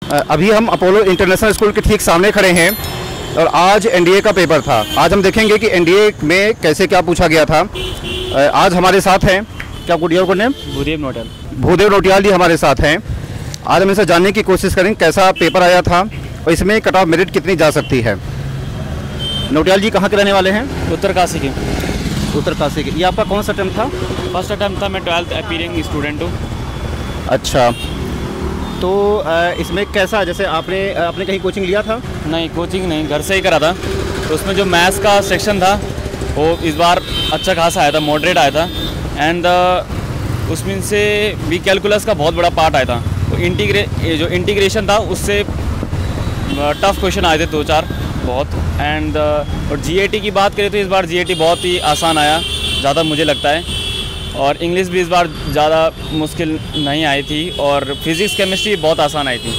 अभी हम Apollo international school के ठीक सामने खड़े हैं और आज एनडीए का पेपर था। आज हम देखेंगे कि एनडीए में कैसे क्या पूछा गया था। आज हमारे साथ हैं, क्या गुड नेम? भूदेव नोटियाल जी हमारे साथ हैं। आज हम इनसे जानने की कोशिश करेंगे कैसा पेपर आया था और इसमें कट ऑफ मेरिट कितनी जा सकती है। नोटियाल जी कहाँ के रहने वाले हैं? उत्तरकाशी के। उत्तरकाशी के। ये आपका कौन सा अटेम्प्ट था? फर्स्ट अटेम्प्ट था। मैं 12th अपीयरिंग स्टूडेंट हूँ। अच्छा, तो इसमें कैसा, जैसे आपने कहीं कोचिंग लिया था? नहीं, कोचिंग नहीं, घर से ही करा था। तो उसमें जो मैथ्स का सेक्शन था वो इस बार अच्छा खासा आया था, मॉडरेट आया था। एंड उसमें से भी कैलकुलस का बहुत बड़ा पार्ट आया था। तो जो इंटीग्रेशन था उससे टफ क्वेश्चन आए थे 2-4 बहुत। एंड और जीएटी की बात करें तो इस बार जीएटी बहुत ही आसान आया, ज़्यादा मुझे लगता है। और इंग्लिश भी इस बार ज़्यादा मुश्किल नहीं आई थी और फिज़िक्स केमिस्ट्री बहुत आसान आई थी।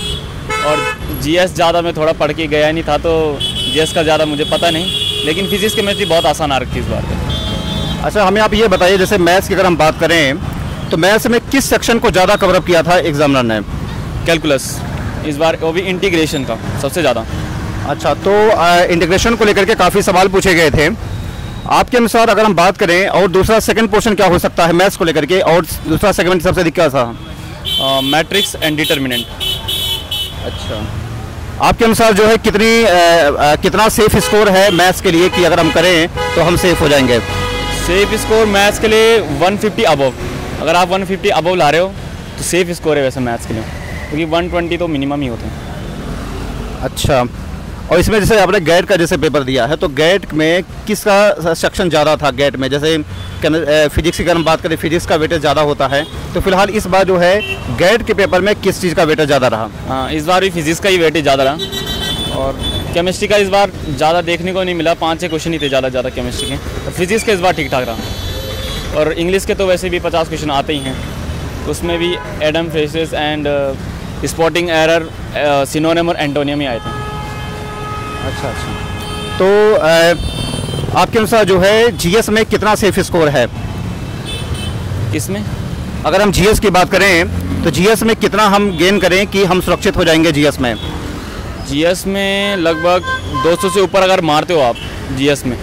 और जीएस ज़्यादा मैं थोड़ा पढ़ के गया नहीं था तो जीएस का ज़्यादा मुझे पता नहीं, लेकिन फिज़िक्स केमिस्ट्री बहुत आसान आ रही थी इस बार। अच्छा, हमें आप ये बताइए, जैसे मैथ्स की अगर हम बात करें तो मैथ्स में किस सेक्शन को ज़्यादा कवरअप किया था एग्जामिनर ने? कैलकुलस इस बार, वो भी इंटीग्रेशन का सबसे ज़्यादा। अच्छा, तो इंटीग्रेशन को लेकर के काफ़ी सवाल पूछे गए थे। आपके अनुसार अगर हम बात करें और दूसरा सेकंड पोर्शन क्या हो सकता है मैथ्स को लेकर के, और दूसरा सेगमेंट सबसे अधिक क्या था? Matrix and determinant. अच्छा, आपके अनुसार जो है कितना सेफ स्कोर है मैथ्स के लिए कि अगर हम करें तो हम सेफ हो जाएंगे? सेफ स्कोर मैथ्स के लिए 150 अबव। अगर आप 150 अबव ला रहे हो तो सेफ स्कोर है वैसे मैथ्स के लिए, क्योंकि 120 तो मिनिमम ही होते हैं। अच्छा, और इसमें जैसे आपने गैट का जैसे पेपर दिया है तो गैट में किसका सेक्शन ज़्यादा था? गैट में जैसे फिजिक्स की अगर हम बात करें, फिजिक्स का वेटेज ज़्यादा होता है, तो फिलहाल इस बार जो है गैट के पेपर में किस चीज़ का वेटेज ज़्यादा रहा? हाँ, इस बार भी फिजिक्स का ही वेटेज ज़्यादा रहा। और केमिस्ट्री का इस बार ज़्यादा देखने को नहीं मिला, 5-6 क्वेश्चन ही थे ज़्यादा केमिस्ट्री के। तो फिजिक्स का इस बार ठीक ठाक रहा। और इंग्लिश के तो वैसे भी 50 क्वेश्चन आते ही हैं, उसमें भी idiom phrases and spotting error, synonym और एंटोनियम ही आए थे। अच्छा, तो आपके अनुसार जो है जीएस में कितना सेफ स्कोर है? किसमें? अगर हम जीएस की बात करें तो जीएस में कितना हम गेन करें कि हम सुरक्षित हो जाएंगे जीएस में? जीएस में लगभग 200 से ऊपर अगर मारते हो आप जीएस में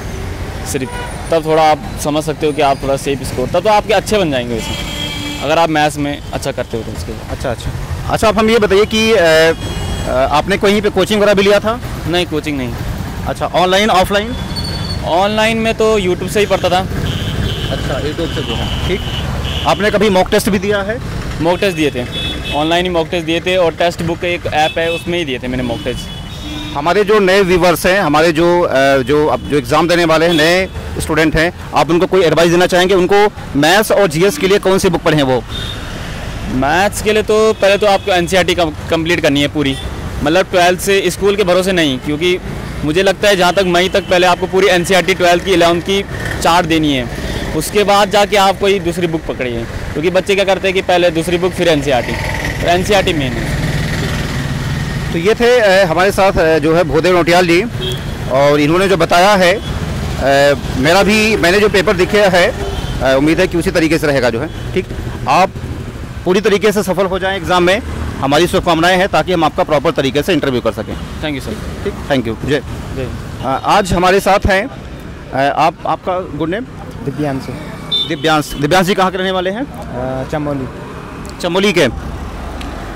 सिर्फ, तब थोड़ा आप समझ सकते हो कि आप थोड़ा सेफ स्कोर, तब तो आपके अच्छे बन जाएंगे वैसे, अगर आप मैथ्स में अच्छा करते हो तो उसके। अच्छा, आप हम ये बताइए कि आपने कहीं पे कोचिंग वगैरह भी लिया था? नहीं, कोचिंग नहीं। अच्छा, ऑनलाइन ऑफलाइन? ऑनलाइन में तो यूट्यूब से ही पढ़ता था। अच्छा, यूट्यूब से जो है, ठीक। आपने कभी मॉक टेस्ट भी दिया है? मॉक टेस्ट दिए थे, ऑनलाइन ही मॉक टेस्ट दिए थे, और टेस्ट बुक एक ऐप है उसमें ही दिए थे मैंने मॉक टेस्ट। हमारे जो नए व्यूवर्स हैं, हमारे जो एग्ज़ाम देने वाले हैं, नए स्टूडेंट हैं, आप उनको कोई एडवाइस देना चाहेंगे? उनको मैथ्स और जीएस के लिए कौन सी बुक पढ़ें वो? मैथ्स के लिए तो पहले तो आपको एनसीईआरटी कंप्लीट करनी है पूरी, मतलब 12th से स्कूल के भरोसे नहीं, क्योंकि मुझे लगता है जहाँ तक मई तक पहले आपको पूरी एनसीईआरटी 12th की 11th की चार्ट देनी है, उसके बाद जाके आप कोई दूसरी बुक पकड़िए। क्योंकि बच्चे क्या करते हैं कि पहले दूसरी बुक फिर एनसीईआरटी, तो एनसीईआरटी मेन है। तो ये थे हमारे साथ जो है भूदेव नोटियाल जी, और इन्होंने जो बताया है, मैंने जो पेपर दिखाया है, उम्मीद है कि उसी तरीके से रहेगा जो है, ठीक। आप पूरी तरीके से सफल हो जाएं एग्ज़ाम में, हमारी शुभकामनाएं हैं, ताकि हम आपका प्रॉपर तरीके से इंटरव्यू कर सकें। Thank you sir. ठीक, थैंक यू। जय। आज हमारे साथ हैं आपका गुड नेम? दिव्यांश जी कहाँ के रहने वाले हैं? चमोली के।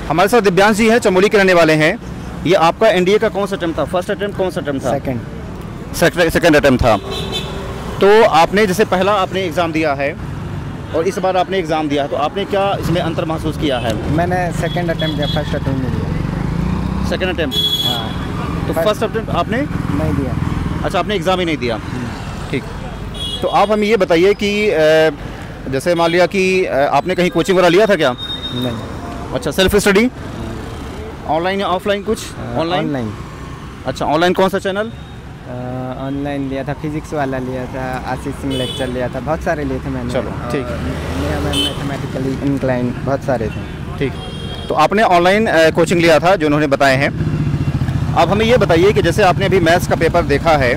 हमारे साथ दिव्यांश जी हैं, चमोली के रहने वाले हैं। ये आपका एनडीए का कौन सा अटेम्प्ट था? फर्स्ट अटेम्प्ट कौन सा अटेम्प्ट था? सेकंड अटेम्प्ट था। तो आपने जैसे पहला आपने एग्ज़ाम दिया है और इस बार आपने एग्ज़ाम दिया है, तो आपने क्या इसमें अंतर महसूस किया है? मैंने सेकंड अटेम्प्ट दिया, फर्स्ट अटेम्प्ट नहीं दिया। Second attempt? हाँ। तो फर्स्ट अटेम्प्ट आपने नहीं दिया? अच्छा, आपने एग्ज़ाम ही नहीं दिया, ठीक। तो आप हमें ये बताइए कि जैसे मान लिया कि आपने कहीं कोचिंग वगैरह लिया था क्या? नहीं। अच्छा, सेल्फ स्टडी? ऑनलाइन या ऑफलाइन कुछ? ऑनलाइन। अच्छा, ऑनलाइन कौन सा चैनल? ऑनलाइन लिया था, फिजिक्स वाला लिया था, आशीष सिंह लेक्चर लिया था, बहुत सारे लिए थे मैंने। चलो, ठीक। मैथमेटिकली इंक्लाइन बहुत सारे थे, ठीक। तो आपने ऑनलाइन कोचिंग लिया था जो उन्होंने बताए हैं। अब हमें ये बताइए कि जैसे आपने अभी मैथ्स का पेपर देखा है,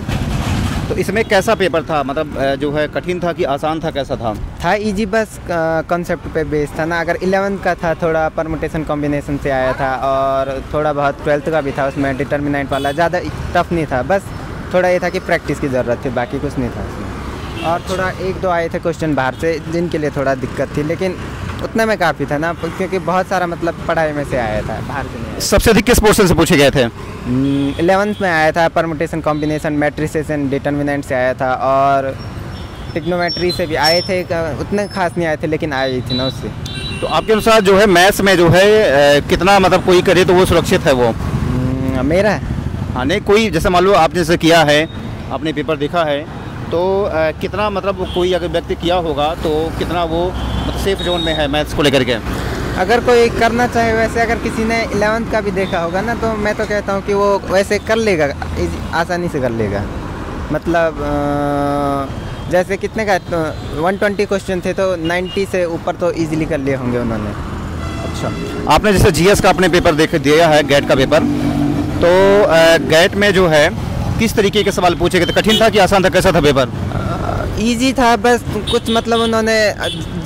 तो इसमें कैसा पेपर था, मतलब जो है कठिन था कि आसान था, कैसा था? इजी, बस कॉन्सेप्ट पे बेस था ना। अगर 11th का था थोड़ा परमुटेशन कॉम्बिनेशन से आया था, और थोड़ा बहुत 12th का भी था, उसमें डिटर्मिनेंट वाला ज़्यादा टफ नहीं था। बस थोड़ा ये था कि प्रैक्टिस की ज़रूरत थी, बाकी कुछ नहीं था उसमें। और थोड़ा 1-2 आए थे क्वेश्चन बाहर से, जिनके लिए थोड़ा दिक्कत थी, लेकिन उतना में काफ़ी था ना, क्योंकि बहुत सारा मतलब पढ़ाई में से आया था, बाहर से नहीं आया। सबसे अधिक किस पोर्शन से पूछे गए थे? 11th में आया था, permutation combination, matrices and determinant से आया था, और टिग्नोमेट्री से भी आए थे। उतने खास नहीं आए थे, लेकिन आए थी ना उससे। तो आपके अनुसार जो है मैथ्स में जो है कितना मतलब कोई करे तो वो सुरक्षित है वो? मेरा हाँ, नहीं कोई, जैसे मान लो आपने जैसे किया है, आपने पेपर देखा है, तो कितना मतलब कोई अगर व्यक्ति किया होगा तो कितना वो मतलब सेफ जोन में है मैथ्स को लेकर के? अगर कोई करना चाहे वैसे, अगर किसी ने 11th का भी देखा होगा ना, तो मैं तो कहता हूँ कि वो वैसे कर लेगा, आसानी से कर लेगा। मतलब जैसे कितने का 120 क्वेश्चन थे, तो 90 से ऊपर तो इजीली कर लिए होंगे उन्होंने। अच्छा, आपने जैसे जीएस का अपने पेपर देख दिया है, गेट का पेपर, तो गेट में जो है किस तरीके के सवाल पूछे गए थे? कठिन था कि आसान था, कैसा था पेपर? इजी था, बस कुछ मतलब उन्होंने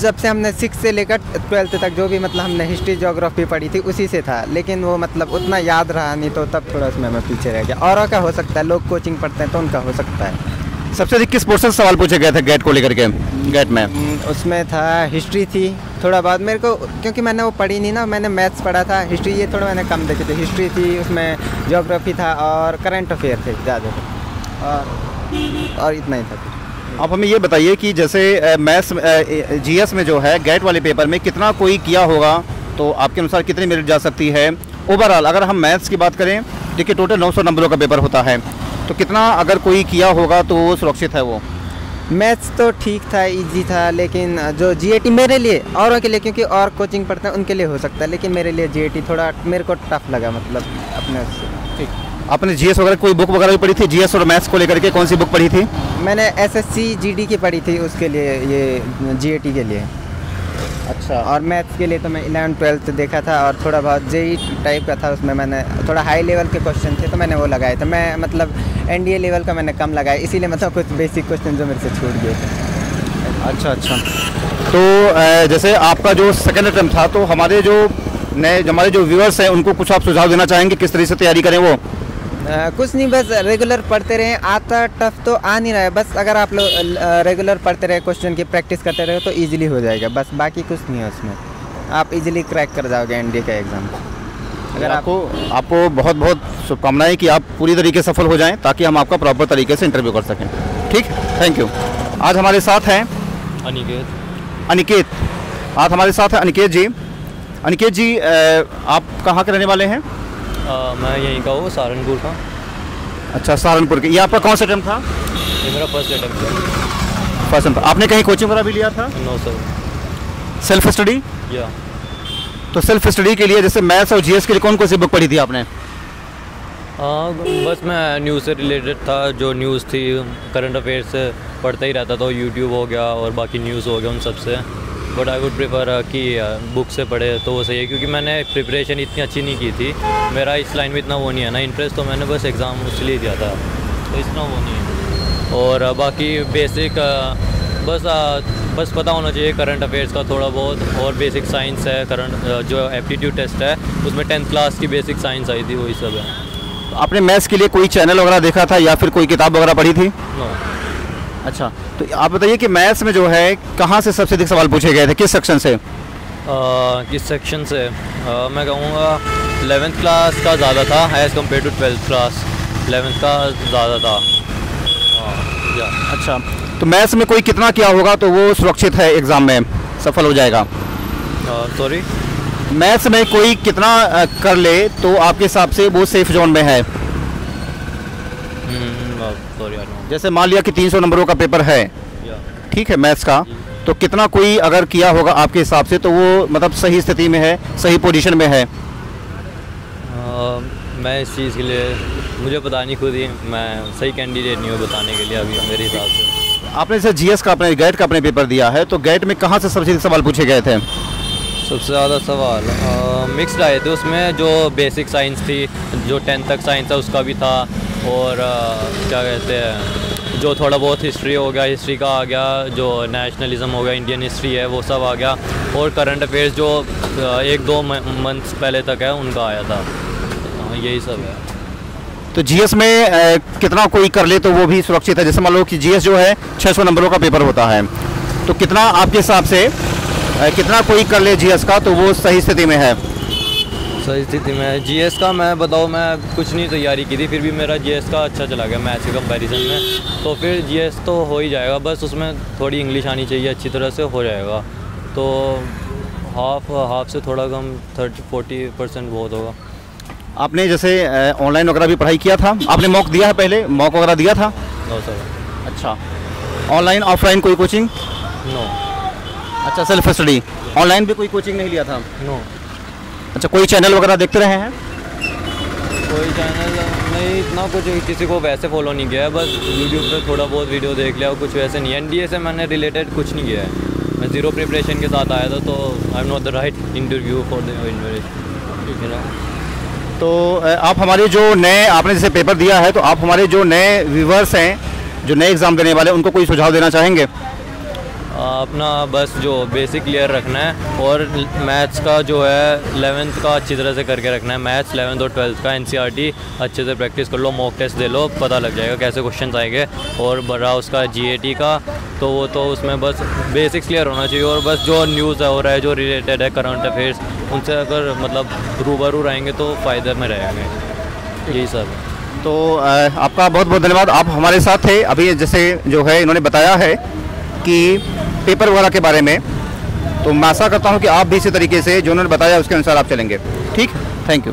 जब से हमने 6 से लेकर 12th तक जो भी मतलब हमने हिस्ट्री ज्योग्राफी पढ़ी थी उसी से था, लेकिन वो मतलब उतना याद रहा नहीं, तो तब थोड़ा उसमें मैं पीछे रह गया। और का हो सकता है, लोग कोचिंग पढ़ते हैं तो उनका हो सकता है। सबसे अधिक किस पोर्शन से सवाल पूछे गए थे गेट को लेकर के? गेट में उसमें था हिस्ट्री थी थोड़ा बहुत, मेरे को क्योंकि मैंने वो पढ़ी नहीं ना, मैंने मैथ्स पढ़ा था, हिस्ट्री ये थोड़ा मैंने कम देखे थे। हिस्ट्री थी, उसमें ज्योग्राफी था, और करंट अफेयर थे ज़्यादा, और इतना ही था। आप हमें ये बताइए कि जैसे मैथ्स जीएस में जो है गेट वाले पेपर में कितना कोई किया होगा, तो आपके अनुसार कितनी मेरिट जा सकती है ओवरऑल? अगर हम मैथ्स की बात करें, देखिए टोटल 900 नंबरों का पेपर होता है, तो कितना अगर कोई किया होगा तो वो सुरक्षित है वो? मैथ्स तो ठीक था, इजी था, लेकिन जो जीएटी मेरे लिए, औरों के लिए क्योंकि और कोचिंग पढ़ते हैं उनके लिए हो सकता है, लेकिन मेरे लिए जीएटी थोड़ा मेरे को टफ लगा, मतलब अपने उससे। ठीक, आपने जीएस वगैरह कोई बुक वगैरह भी पढ़ी थी जीएस और मैथ्स को लेकर के? कौन सी बुक पढ़ी थी? मैंने एसएससी जीडी की पढ़ी थी, उसके लिए, ये जीएटी के लिए। अच्छा, और मैथ्स के लिए तो मैं 11th 12th देखा था, और थोड़ा बहुत जेई टाइप का था, उसमें मैंने थोड़ा हाई लेवल के क्वेश्चन थे तो मैंने वो लगाए थे। मैं मतलब एनडीए लेवल का मैंने कम लगाया, इसीलिए मतलब कुछ बेसिक क्वेश्चन जो मेरे से छूट गए थे। अच्छा अच्छा। तो जैसे आपका जो सेकेंड अटेम्प्ट था, तो हमारे जो व्यूअर्स हैं उनको कुछ आप सुझाव देना चाहेंगे किस तरह से तैयारी करें वो? कुछ नहीं, बस रेगुलर पढ़ते रहें। आता टफ तो आ नहीं रहा है, बस अगर आप लोग रेगुलर पढ़ते रहे, क्वेश्चन की प्रैक्टिस करते रहे तो इजीली हो जाएगा, बस बाकी कुछ नहीं है उसमें। आप इजीली क्रैक कर जाओगे एनडीए का एग्ज़ाम। अगर आपको बहुत बहुत शुभकामनाएं कि आप पूरी तरीके से सफल हो जाएं, ताकि हम आपका प्रॉपर तरीके से इंटरव्यू कर सकें। ठीक, थैंक यू। आज हमारे साथ हैं अनिकेत। आज हमारे साथ हैं अनिकेत जी। अनिकेत जी, आप कहाँ के रहने वाले हैं? मैं यहीं का हूँ, सहारनपुर का। अच्छा, सहारनपुर के। ये आपका कौन सा अटेम्प्ट था? ये मेरा फर्स्ट अटेम्प्ट है। First attempt. आपने कहीं कोचिंग वगैरह भी लिया था? No sir. Self study? Yeah. तो सेल्फ स्टडी के लिए जैसे मैथ्स और जीएस के लिए कौन कौन सी बुक पढ़ी थी आपने? बस मैं न्यूज़ से रिलेटेड था, जो न्यूज़ थी करंट अफेयर्स से पढ़ता ही रहता था। यूट्यूब हो गया और बाकी न्यूज़ हो गया, उन सब से। बट आई वुड प्रेफर कि बुक से पढ़े तो वो सही है, क्योंकि मैंने प्रिपरेशन इतनी अच्छी नहीं की थी। मेरा इस लाइन में इतना वो नहीं है ना इंटरेस्ट, तो मैंने बस एग्ज़ाम उसलिए दिया था, तो इतना वो नहीं है। और बाकी बेसिक बस पता होना चाहिए करंट अफेयर्स का थोड़ा बहुत, और बेसिक साइंस है। करंट जो एप्टीट्यूड टेस्ट है उसमें 10th क्लास की बेसिक साइंस आई थी, वही सब है। तो आपने मैथ्स के लिए कोई चैनल वगैरह देखा था या फिर कोई किताब वगैरह पढ़ी थी? नो। अच्छा, तो आप बताइए कि मैथ्स में जो है कहाँ से सबसे अधिक सवाल पूछे गए थे, किस सेक्शन से? किस सेक्शन से? मैं कहूँगा 11th क्लास का ज़्यादा था as compare to 12th class. 11th का ज़्यादा था। या। अच्छा, तो मैथ्स में कोई कितना किया होगा तो वो सुरक्षित है, एग्ज़ाम में सफल हो जाएगा? सॉरी, मैथ्स में कोई कितना कर ले तो आपके हिसाब से वो सेफ जोन में है? सॉरी, जैसे मान लिया कि 300 नंबरों का पेपर है, ठीक है, मैथ्स का, तो कितना कोई अगर किया होगा आपके हिसाब से तो वो मतलब सही स्थिति में है, सही पोजीशन में है? मैं इस चीज़ के लिए मुझे पता नहीं, खुद ही मैं सही कैंडिडेट नहीं हूँ बताने के लिए अभी मेरे हिसाब से। आपने जैसे जीएस का अपने गेट का अपने पेपर दिया है, तो गेट में कहाँ से सबसे अधिक सवाल पूछे गए थे? सबसे ज़्यादा सवाल मिक्स्ड आए थे। उसमें जो बेसिक साइंस थी, जो 10th तक साइंस है उसका भी था, और क्या कहते हैं जो थोड़ा बहुत हिस्ट्री हो गया, हिस्ट्री का आ गया, जो नेशनलिज्म हो गया, इंडियन हिस्ट्री है वो सब आ गया, और करंट अफेयर्स जो 1-2 मंथ्स पहले तक है उनका आया था। यही सब है। तो जीएस में कितना कोई कर ले तो वो भी सुरक्षित है? जैसे मान लो कि जीएस जो है 600 नंबरों का पेपर होता है, तो कितना आपके हिसाब से कितना कोई कर ले जीएस का तो वो सही स्थिति में है? सही स्थिति में जीएस का मैं बताऊँ, मैं कुछ नहीं तैयारी की थी, फिर भी मेरा जीएस का अच्छा चला गया मैथ्स के कंपैरिजन में। तो फिर जीएस तो हो ही जाएगा, बस उसमें थोड़ी इंग्लिश आनी चाहिए, अच्छी तरह से हो जाएगा। तो हाफ से थोड़ा कम 30-40% बहुत होगा। आपने जैसे ऑनलाइन वगैरह भी पढ़ाई किया था, आपने मॉक दिया है पहले, मॉक वगैरह दिया था? No sir. अच्छा, ऑनलाइन ऑफलाइन कोई कोचिंग? नो। अच्छा, सेल्फ स्टडी, ऑनलाइन भी कोई कोचिंग नहीं लिया था? नो। अच्छा, कोई चैनल वगैरह देखते रहे हैं? कोई चैनल नहीं, इतना कुछ किसी को वैसे फॉलो नहीं किया है, बस यूट्यूब पे थोड़ा बहुत वीडियो देख लिया और कुछ वैसे नहीं। एनडीए से मैंने रिलेटेड कुछ नहीं किया है, मैं ज़ीरो प्रिपरेशन के साथ आया था, तो I am not the right interview for the interview. तो आप हमारे जो नए, आपने जैसे पेपर दिया है, तो आप हमारे जो नए व्यूवर्स हैं, जो नए एग्ज़ाम देने वाले, उनको कोई सुझाव देना चाहेंगे? अपना बस जो बेसिक क्लियर रखना है, और मैथ्स का जो है 11th का अच्छी तरह से करके रखना है। मैथ्स 11th और 12th का एनसीईआरटी अच्छे से प्रैक्टिस कर लो, मॉक टेस्ट दे लो, पता लग जाएगा कैसे क्वेश्चन आएंगे। और बड़ा उसका जीएटी का, तो वो तो उसमें बस बेसिक्स क्लियर होना चाहिए, और बस जो न्यूज़ हो रहा है, जो रिलेटेड है करंट अफेयर्स, उनसे अगर मतलब रूबरू रहेंगे तो फ़ायदे में रहेंगे। यही सब है। तो आपका बहुत बहुत धन्यवाद, आप हमारे साथ थे। अभी जैसे जो है इन्होंने बताया है कि पेपर वगैरह के बारे में, तो मैं आशा करता हूँ कि आप भी इसी तरीके से जो उन्होंने बताया उसके अनुसार आप चलेंगे। ठीक, थैंक यू।